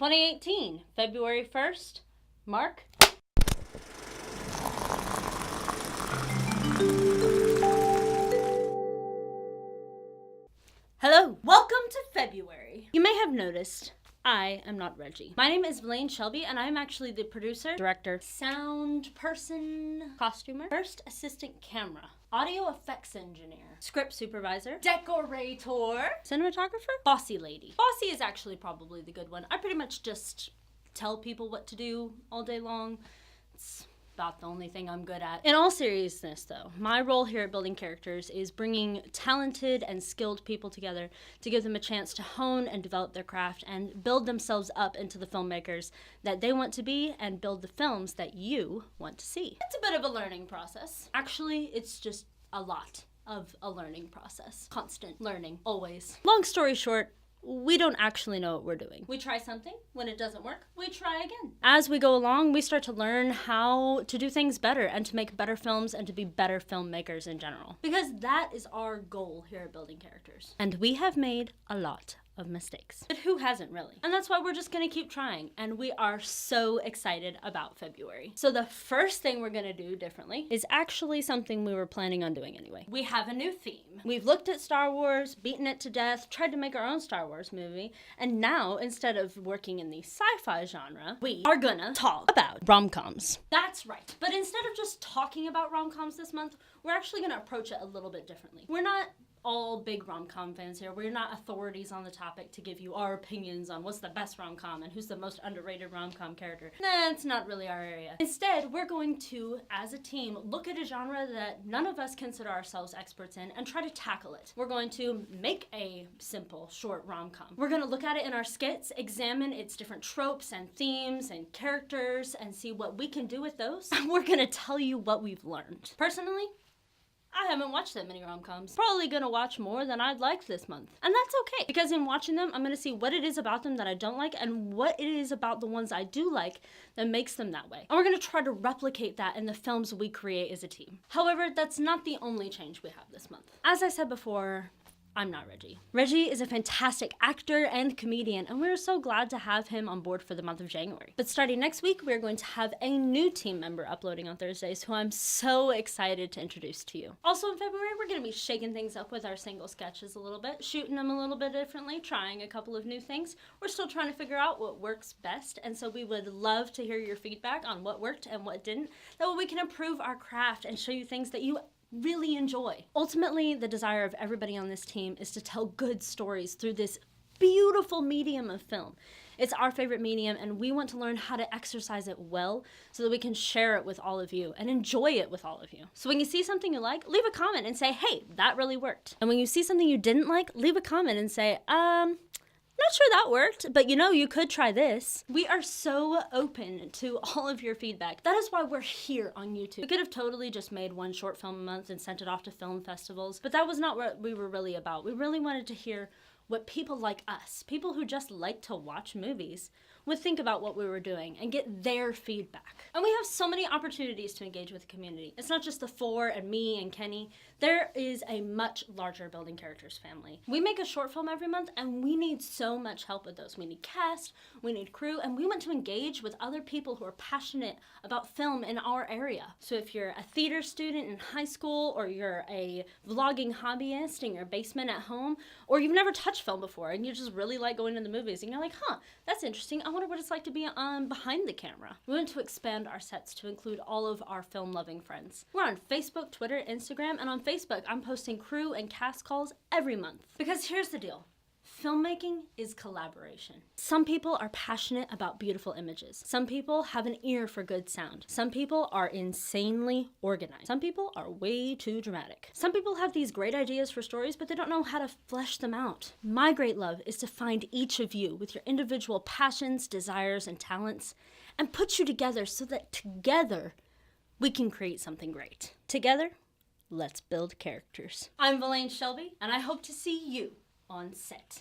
2018, February 1st, Mark. Hello, welcome to February. You may have noticed I am not Reggie. My name is Valaine Shelby, and I'm actually the producer, director, sound person, costumer, first assistant camera, audio effects engineer, script supervisor, decorator, cinematographer, bossy lady. Bossy is actually probably the good one. I pretty much just tell people what to do all day long. It's about the only thing I'm good at. In all seriousness though, my role here at Building Characters is bringing talented and skilled people together to give them a chance to hone and develop their craft and build themselves up into the filmmakers that they want to be and build the films that you want to see. It's a bit of a learning process. Actually, it's just a lot of a learning process. Constant learning, always. Long story short, we don't actually know what we're doing. We try something. When it doesn't work, we try again. As we go along, we start to learn how to do things better and to make better films and to be better filmmakers in general. Because that is our goal here at Building Characters. And we have made a lot of mistakes. But who hasn't really? And that's why we're just gonna keep trying. And we are so excited about February. So the first thing we're gonna do differently is actually something we were planning on doing anyway. We have a new theme. We've looked at Star Wars, beaten it to death, tried to make our own Star Wars movie, and now instead of working in the sci-fi genre, we are gonna talk about rom-coms. That's right. But instead of just talking about rom-coms this month, we're actually gonna approach it a little bit differently. We're not all big rom-com fans here. We're not authorities on the topic to give you our opinions on what's the best rom-com and who's the most underrated rom-com character. That's not really our area. Instead, we're going to, as a team, look at a genre that none of us consider ourselves experts in and try to tackle it. We're going to make a simple, short rom-com. We're going to look at it in our skits, examine its different tropes and themes and characters, and see what we can do with those. We're going to tell you what we've learned. Personally, I haven't watched that many rom-coms. Probably gonna watch more than I'd like this month. And that's okay, because in watching them, I'm gonna see what it is about them that I don't like and what it is about the ones I do like that makes them that way. And we're gonna try to replicate that in the films we create as a team. However, that's not the only change we have this month. As I said before, I'm not Reggie. Reggie is a fantastic actor and comedian, and we're so glad to have him on board for the month of January. But starting next week, we're going to have a new team member uploading on Thursdays who I'm so excited to introduce to you. Also in February, we're going to be shaking things up with our single sketches a little bit, shooting them a little bit differently, trying a couple of new things. We're still trying to figure out what works best, and so we would love to hear your feedback on what worked and what didn't. That way we can improve our craft and show you things that you really enjoy. Ultimately, the desire of everybody on this team is to tell good stories through this beautiful medium of film. It's our favorite medium, and we want to learn how to exercise it well so that we can share it with all of you and enjoy it with all of you. So when you see something you like, leave a comment and say, hey, that really worked. And when you see something you didn't like, leave a comment and say, not sure that worked, but you could try this. We are so open to all of your feedback. That is why we're here on YouTube. We could have totally just made one short film a month and sent it off to film festivals, but that was not what we were really about. We really wanted to hear what people like us, people who just like to watch movies, would think about what we were doing and get their feedback. And we have so many opportunities to engage with the community. It's not just the four and me and Kenny. There is a much larger Building Characters family. We make a short film every month, and we need so much help with those. We need cast, we need crew, and we want to engage with other people who are passionate about film in our area. So if you're a theater student in high school, or you're a vlogging hobbyist in your basement at home, or you've never touched film before and you just really like going to the movies and you're like, that's interesting. I wonder what it's like to be behind the camera. We want to expand our sets to include all of our film-loving friends. We're on Facebook, Twitter, Instagram, and on Facebook, I'm posting crew and cast calls every month. Because here's the deal. Filmmaking is collaboration. Some people are passionate about beautiful images. Some people have an ear for good sound. Some people are insanely organized. Some people are way too dramatic. Some people have these great ideas for stories, but they don't know how to flesh them out. My great love is to find each of you with your individual passions, desires, and talents, and put you together so that together we can create something great. Together, let's build characters. I'm Valaine Shelby, and I hope to see you on set.